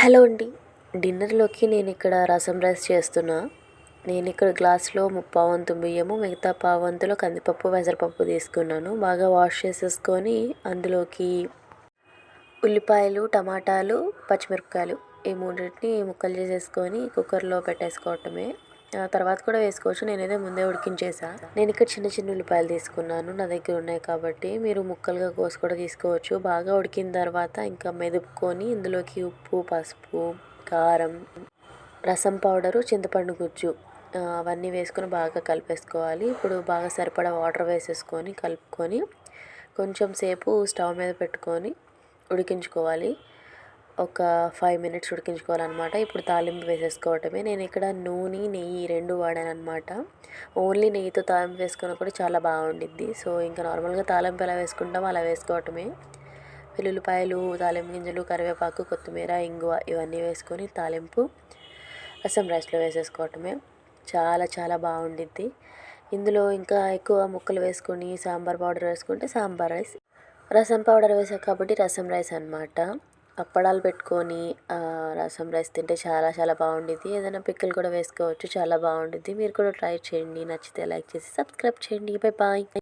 Hello అండి. డిన్నర్‌లోకి నేనిక్కడ రసం రైస్ చేస్తున్నా. నేనిక్కడ గ్లాస్‌లో ముప్పావంతు బియ్యము, మిగతా పావంతులో కందిపప్పు, పెసరపప్పు తీసుకున్నాను. బాగా వాష్ చేసేసుకొని అందులోకి ఉల్లిపాయలు, టమాటాలు, పచ్చిమిరపకాయలు ఈ మూడింటిని ముక్కలు చేసేసుకొని కుక్కర్‌లో పెట్టేసుకోవటమే. తర్వాత కూడా వేసుకోవచ్చు. నేనైతే ముందే ఉడికించేసా. నేనిక్కడ చిన్న చిన్న ఉల్లిపాయలు తీసుకున్నాను. నా దగ్గర ఉన్నాయి కాబట్టి. మీరు ముక్కలుగా కోసి కూడా తీసుకోవచ్చు. బాగా ఉడికిన తర్వాత ఇంకా మెదుపుకొని ఇందులోకి ఉప్పు, పసుపు, కారం, రసం పౌడరు, చింతపండు గుజ్జు అవన్నీ వేసుకొని బాగా కలిపేసుకోవాలి. ఇప్పుడు బాగా సరిపడా వాటర్ వేసేసుకొని కలుపుకొని కొంచెం సేపు స్టవ్ మీద పెట్టుకొని ఉడికించుకోవాలి. ఒక 5 మినిట్స్ ఉడికించుకోవాలన్నమాట. ఇప్పుడు తాలింపు వేసేసుకోవటమే. నేను ఇక్కడ నూనె, నెయ్యి 2 వాడానన్నమాట. ఓన్లీ నెయ్యితో తాలింపు వేసుకున్నా కూడా చాలా బాగుండిద్ది. సో ఇంకా నార్మల్గా తాలింపు ఎలా వేసుకుంటామో అలా వేసుకోవటమే. వెల్లుల్లిపాయలు, తాలింపు గింజలు, కరివేపాకు, కొత్తిమీర, ఇంగువ ఇవన్నీ వేసుకొని తాలింపు రసం రైస్లో వేసేసుకోవటమే. చాలా చాలా బాగుండిద్ది. ఇందులో ఇంకా ఎక్కువ ముక్కలు వేసుకొని సాంబార్ పౌడర్ వేసుకుంటే సాంబార్ రైస్, రసం పౌడర్ వేసాం కాబట్టి రసం రైస్ అనమాట. అప్పడాలు పెట్టుకొని రసం రైస్ తింటే చాలా చాలా బాగుండిద్ది. ఏదైనా పికిల్ కూడా వేసుకోవచ్చు. చాలా బాగుండిద్ది. మీరు కూడా ట్రై చేయండి. నచ్చితే లైక్ చేసి సబ్స్క్రైబ్ చేయండి. Bye bye.